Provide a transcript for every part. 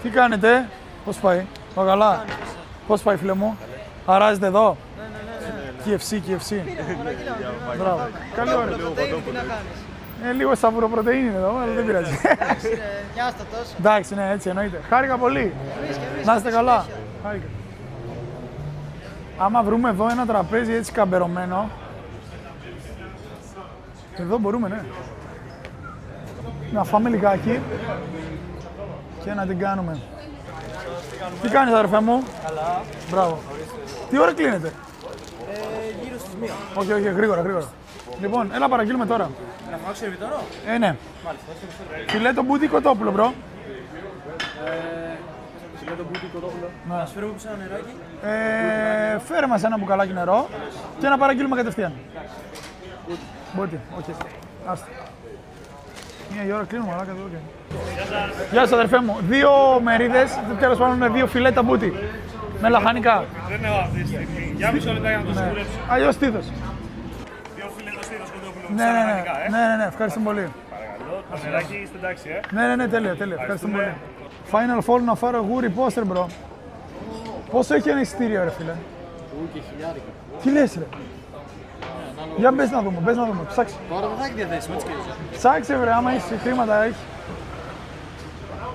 Τι κάνετε, πώς πάει, πάω καλά. Πώς πάει φίλε μου, αράζετε εδώ. Ναι. KFC. Μπράβο, καλή ώρα. Λίγο σταυροπρωτεΐνη είναι εδώ, αλλά δεν πειράζει. Νιάστατος. Εντάξει, ναι, έτσι εννοείται. Χάρηκα πολύ. Να είστε καλά. Χάρηκα. Άμα βρούμε εδώ ένα τραπέζι έτσι καμπερωμένο, εδώ μπορούμε, ναι. Να φάμε λιγάκι και να την κάνουμε. Τι κάνεις αδερφέ μου? Καλά. Μπράβο. Τι ώρα κλείνετε? Γύρω στις 1. Όχι, γρήγορα. Λοιπόν, έλα παραγγείλουμε τώρα. Να φάω σερβιτόρο. Ναι. Μάλιστα. Φιλέτο μπούτι κοτόπουλο, μπρο. Φιλέτο μπούτι κοτόπουλο. Να σου φέρω πίσω ένα νεράκι. Φέρε μας ένα μπουκαλάκι νερό και να παραγγείλουμε κατευθείαν. Μπούτι, οκ. Άστα. Μία η ώρα κλείνουμε, αλλά κατ' Γεια σας αδερφέ μου. 2 μερίδες, τέλος πάντων 2 φιλέτα μπούτι. Με λαχανικά. Δεν έχω αυτή τη στιγμή. Για μισό λεπτά για να το σιγουρέψω. Αλλιώς στήθος. 2 φιλέτο στήθος κοντόπουλο. Ναι, ευχαριστώ πολύ. Παρακαλώ. Το νεράκι είστε εντάξει, Ναι, τέλεια. Ευχαριστώ πολύ. Final Four να φάρω γούρι, πόστερ μπρο. Πόσο έχει ένα εισιτήριο ρε φίλε? Και χιλιάρικα. Τι λες ρε? Για μπες να δούμε, ψάξε. Τώρα δεν θα έχει διαθέσιμο, έτσι και έτσι. Ψάξε βρε, άμα έχει χρήματα έχει.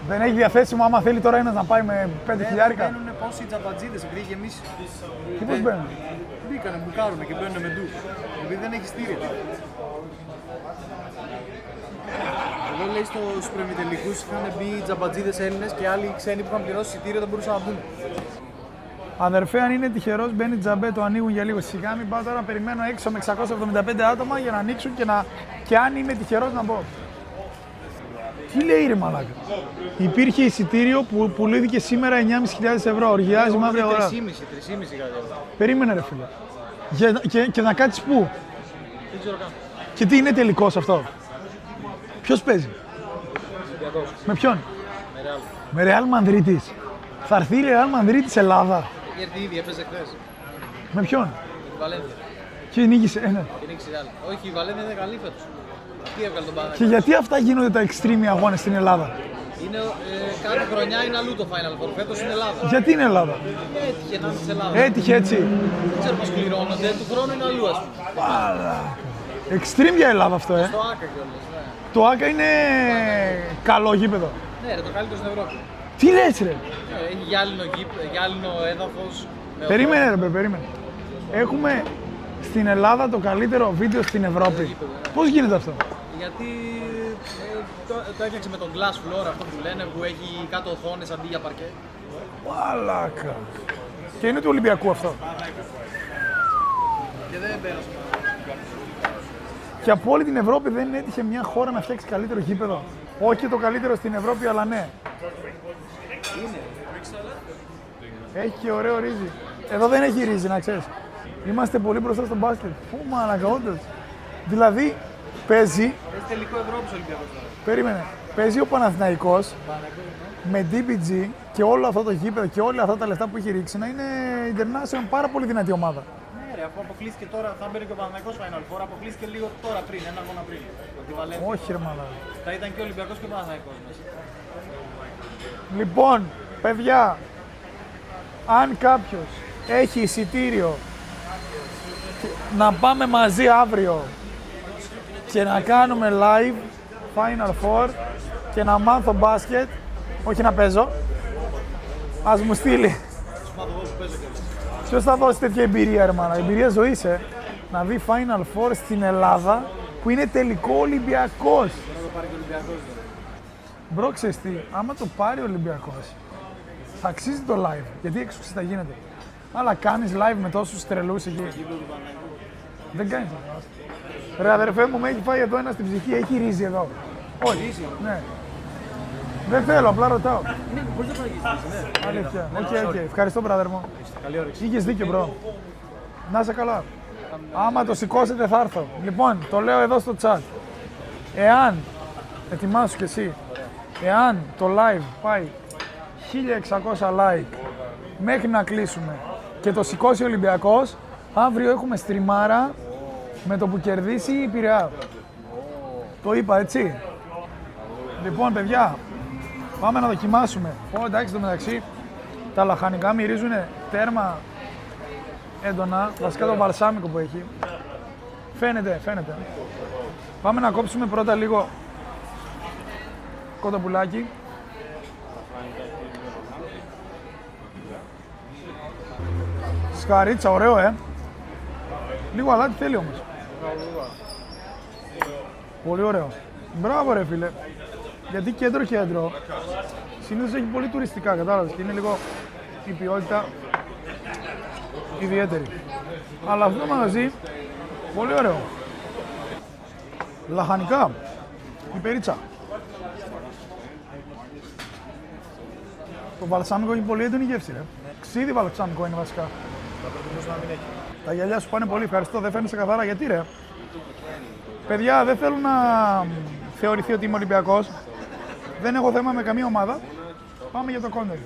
Δεν έχει διαθέσιμο, άμα θέλει τώρα ένας να πάει με 5 χιλιάρικα. Μπαίνουν πόσοι τζαμπατζίδες, επειδή και εμείς Τι πώς μπαίνουν? μπήκανε, μπουκάρουνε και μπαίνουν με ντου. Επειδή δεν έχει στήρια. Εδώ λέει στους προημιτελικούς είχαν μπει τζαμπατζίδες Έλληνες και άλλοι ξένοι που είχαν πληρώσει εισιτήριο δεν μπορούσαν να μπουν. Αδερφέ, αν είναι τυχερός, μπαίνει τζαμπέ, το ανοίγουν για λίγο. Σιγά μην πάω τώρα, περιμένω έξω με 675 άτομα για να ανοίξουν και αν είμαι τυχερός να μπω. Τι λέει ρε μαλάκα? Υπήρχε εισιτήριο που πουλήθηκε σήμερα 9.500 ευρώ. Οργιάζει μαύρη αγορά. 3,5 κάτι. Περίμενε ρε φίλε. Και να κάτσεις πού? Δεν ξέρω καν. Και τι είναι τελικός αυτό? Ποιος παίζει? Με ποιον? Με Ρεάλ Μανδρίτης. Θα έρθει η Ρεάλ Μανδρίτης Ελλάδα. Έρθει ήδη, έπαιζε χθες. Με ποιον? Η Βαλένθια. Και νίκησε, ναι. Και νίκησε η Ρεάλ. Όχι, η Βαλένθια είναι καλή φέτος. Τι έβγαλε τον Παναθηναϊκό. Και γιατί αυτά γίνονται τα extreme αγώνες στην Ελλάδα? Είναι, κάθε χρονιά είναι αλλού το Final Four. Φέτος είναι Ελλάδα. Γιατί είναι Ελλάδα? Έτυχε να είναι της Ελλάδα. Έτυχε έτσι. Δεν ξέρω πώς κληρώνονται. Του χρόνου είναι αλλού, ας πούμε. Extreme για Ελλάδα αυτό, Στο ΆΚΑ κιόλας. Ναι. Το ΆΚΑ είναι καλό γήπεδο. Ναι, ρε, το καλύτερο στην Ευρώπη. Τι λες ρε? Έχει γυάλινο έδαφος. Περίμενε. Έχουμε στην Ελλάδα το καλύτερο βίντεο στην Ευρώπη. Πώς γίνεται αυτό? Γιατί το έφτιαξε με τον glass floor, αυτό που λένε, που έχει κάτω οθόνες αντί για παρκέ. Μαλάκα. Και είναι του Ολυμπιακού αυτό. Και δεν πέρασε. Και από όλη την Ευρώπη δεν έτυχε μια χώρα να φτιάξει καλύτερο γήπεδο. Όχι το καλύτερο στην Ευρώπη, αλλά ναι. Έχει και ωραίο ρύζι. Εδώ δεν έχει ρύζι, να ξέρεις. Είμαστε πολύ μπροστά στο μπάσκετ. Πού μαλάκα, όντως. Δηλαδή, παίζει... Έχει τελικό Ευρώπης Ολυμπιακός τώρα. Περίμενε. Παίζει ο Παναθηναϊκός με DPG και όλο αυτό το γήπεδο και όλα αυτά τα λεφτά που έχει ρίξει να είναι international, πάρα πολύ δυνατή ομάδα. Ναι ρε, αφού αποκλείστηκε τώρα, θα μπαίνει και ο Παναθηναϊκός Final Four, αποκλείστηκε λίγο τώρα πριν, ένα αγώνα πριν. Από τη Βαλένθια. Όχι ρε μαλάκα. Θα ήταν και ο Ολυμπιακός και ο Παναθηναϊκός μέσα. Λοιπόν, παιδιά, αν κάποιος έχει εισιτήριο να πάμε μαζί αύριο και να κάνουμε live Final Four και να μάθω μπάσκετ, όχι να παίζω, ας μου στείλει. Ποιος θα δώσει τέτοια εμπειρία ρε μάνα, εμπειρία ζωής να δει Final Four στην Ελλάδα που είναι τελικό Ολυμπιακός. Μπρο, ξέρεις τι, άμα το πάρει ο Ολυμπιακός θα αξίζει το live, γιατί έξω θα γίνεται. Αλλά κάνεις live με τόσους τρελούς εκεί. Δεν κάνεις. Ρε αδερφέ μου, με έχει φάει εδώ ένα στην ψυχή, έχει ρύζι εδώ. Όχι, ναι. Δεν θέλω, απλά ρωτάω. Ναι, μπορείς να παραγγείλεις, ναι. Αλήθεια. Οκ. Ευχαριστώ, brother μου. Καλή όρεξη. Είχες δίκιο, μπρο. Να είσαι καλά. Άμα το σηκώσετε θα έρθω. Λοιπόν, το λέω εδώ στο chat. Εάν, ετοιμάσου κι εσύ, εάν το live πάει 1600 like μέχρι να κλείσουμε και το σηκώσει ο Ολυμπιακός, αύριο έχουμε στριμάρα με το που κερδίσει η Πειραιά. Το είπα έτσι. Λοιπόν, παιδιά, Πάμε να δοκιμάσουμε. Εντάξει, το μεταξύ, τα λαχανικά μυρίζουν τέρμα έντονα, βασικά το βαλσάμικο που έχει. Φαίνεται. Πάμε να κόψουμε πρώτα λίγο κοτοπουλάκι. Σκαρίτσα, ωραίο, Λίγο αλάτι θέλει όμως. Πολύ ωραίο. Μπράβο ρε φίλε. Γιατί κέντρο. Συνήθως έχει πολύ τουριστικά, κατάλαβες, και είναι λίγο η ποιότητα ιδιαίτερη. Αλλά αυτό το μαγαζί, πολύ ωραίο. Λαχανικά, η περίτσα. Το βαλσάμικο έχει πολύ έντονη γεύση, ρε. Ξίδι βαλσάμικο είναι βασικά. Τα γυαλιά σου πάνε πολύ, ευχαριστώ, δεν φαίνεσαι καθαρά, γιατί ρε. Παιδιά, δεν θέλω να θεωρηθεί ότι είμαι Ολυμπιακός. Δεν έχω θέμα με καμία ομάδα. Πάμε για το κόντερ.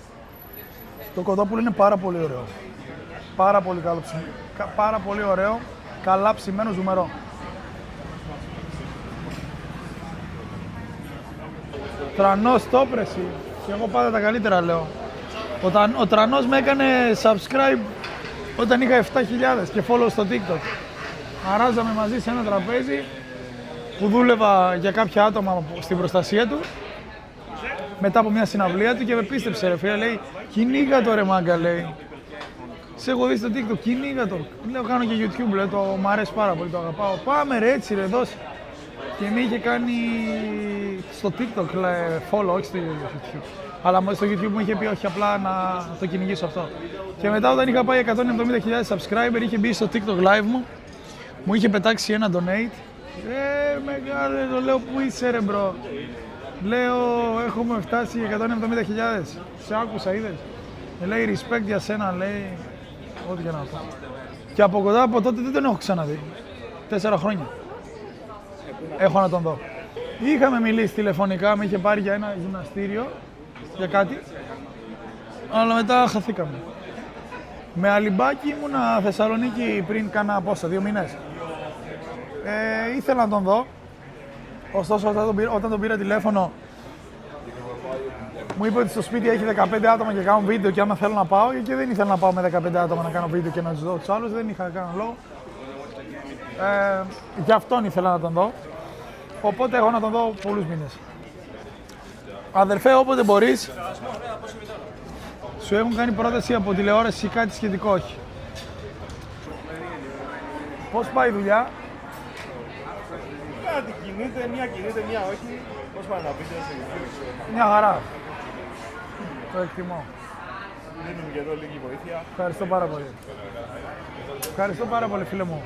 Το κοτόπουλο είναι πάρα πολύ ωραίο. Πάρα πολύ καλό ψημένο. Πάρα πολύ ωραίο, καλά ψημένο ζουμερό. Τρανός τόπρεση. Και εγώ πάντα τα καλύτερα λέω. Ο Τρανός με έκανε subscribe όταν είχα 7.000 και follow στο TikTok. Αράζαμε μαζί σε ένα τραπέζι που δούλευα για κάποια άτομα στην προστασία του. Μετά από μια συναυλία του και με πίστεψε ρε φίλε, λέει κυνήγα το ρε μάγκα, λέει. Σε έχω δει στο TikTok, κυνήγα το. Λέω κάνω και YouTube, λέω, μ' αρέσει πάρα πολύ, το αγαπάω. Πάμε ρε έτσι ρε, δώσε. Και με είχε κάνει στο TikTok, λέει, follow, όχι στο YouTube. Αλλά στο YouTube μου είχε πει όχι απλά να το κυνηγήσω αυτό. Και μετά όταν είχα πάει 170.000 subscriber, είχε μπει στο TikTok live μου είχε πετάξει ένα donate. Μεγάλε, το λέω, πού είσαι ρε μπρο. Λέω, έχουμε φτάσει 170.000. Σε άκουσα, είδες. Λέει, respect για σένα, λέει, ό,τι και να πω. Και από κοντά από τότε δεν τον έχω ξαναδεί. 4 χρόνια. Έχω να τον δω. Είχαμε μιλήσει τηλεφωνικά, με είχε πάρει για ένα γυμναστήριο, για κάτι. Αλλά μετά χαθήκαμε. Με Αλιμπάκη ήμουνα Θεσσαλονίκη πριν κάνα πόσα, 2 μήνες. Ήθελα να τον δω. Ωστόσο, όταν τον πήρα τηλέφωνο, μου είπε ότι στο σπίτι έχει 15 άτομα και κάνω βίντεο και άμα θέλω να πάω, και δεν ήθελα να πάω με 15 άτομα να κάνω βίντεο και να τους δω τους άλλους, δεν είχα κανένα λόγο. Γι' αυτόν ήθελα να τον δω, οπότε έχω να τον δω πολλούς μήνες. Αδερφέ, όποτε μπορείς, σου έχουν κάνει πρόταση από τηλεόραση ή κάτι σχετικό, όχι. Πώς πάει η δουλειά? Κάτι κινείται, μία όχι. Πώς πάνε να πείτε σε YouTube. Μια χαρά. Το εκτιμώ. Δίνουμε και εδώ λίγη βοήθεια. Ευχαριστώ πάρα πολύ. Ευχαριστώ πάρα πολύ, φίλε μου.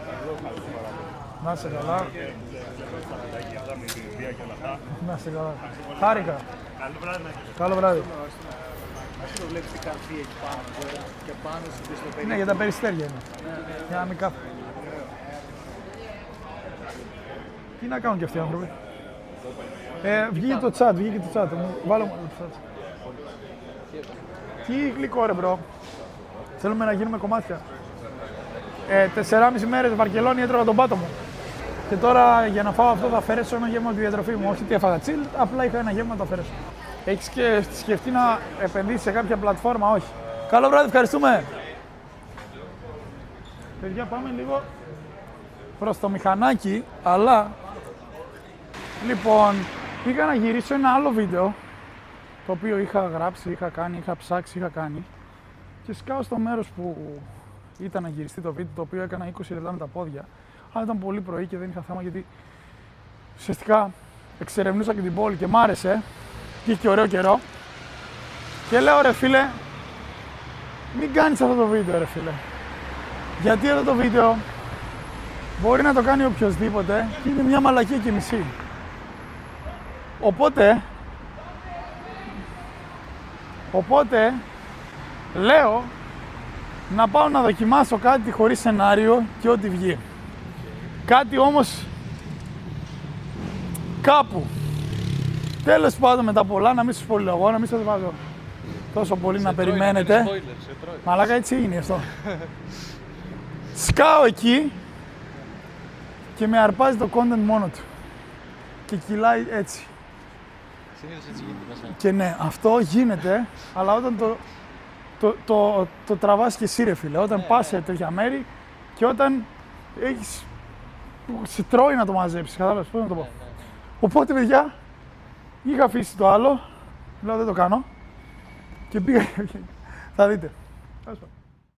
Να είσαι καλά. Να είσαι καλά. Χάρηκα. Καλό βράδυ. Καλό βράδυ. Ας το βλέπεις τι καρφί έχει πάνω και πάνω στο περιστέρι. Ναι, για τα περιστέρια είναι. Για να μην κάθομαι. Τι να κάνουν κι αυτοί οι άνθρωποι. Βγήκε το chat, Βάλε μου το chat. Τι γλυκό ρε μπρο. Θέλουμε να γίνουμε κομμάτια. 4,5 μέρες Βαρκελόνη έτρωγα τον πάτο μου. Και τώρα για να φάω αυτό θα αφαιρέσω ένα γεύμα τη διατροφή μου. Όχι ότι έφαγα τσιλ, απλά είχα ένα γεύμα να το αφαιρέσω. Έχεις και σκεφτεί να επενδύσεις σε κάποια πλατφόρμα? Όχι. Καλό βράδυ, ευχαριστούμε. Παιδιά, πάμε λίγο προς το μηχανάκι, αλλά λοιπόν, πήγα να γυρίσω ένα άλλο βίντεο το οποίο είχα γράψει, είχα κάνει, είχα ψάξει, είχα κάνει και σκάω στο μέρος που ήταν να γυριστεί το βίντεο, το οποίο έκανα 20 λεπτά με τα πόδια, αλλά ήταν πολύ πρωί και δεν είχα θέμα γιατί ουσιαστικά εξερευνούσα και την πόλη και μ' άρεσε και είχε και ωραίο καιρό και λέω ρε φίλε, μην κάνεις αυτό το βίντεο ρε φίλε, γιατί αυτό το βίντεο μπορεί να το κάνει οποιοσδήποτε και είναι μια μαλακία και μισή. Οπότε λέω να πάω να δοκιμάσω κάτι χωρίς σενάριο και ό,τι βγει. Κάτι όμως κάπου. Τέλος πάντων με τα πολλά, να μην σας πολυλογώ, να μην σας βάζω τόσο πολύ να περιμένετε. Μαλάκα, έτσι είναι αυτό. Σκάω εκεί και με αρπάζει το content μόνο του. Και κυλάει έτσι. Συνήθως έτσι γίνεται μέσα. Και ναι, αυτό γίνεται, αλλά όταν το τραβάς και εσύ ρε φίλε, όταν πας σε τέτοια μέρη και όταν έχεις, σε τρώει να το μαζέψεις, κατάλαβες πώς να το πω. Οπότε παιδιά, είχα αφήσει το άλλο, λέω δεν το κάνω και πήγα, θα δείτε.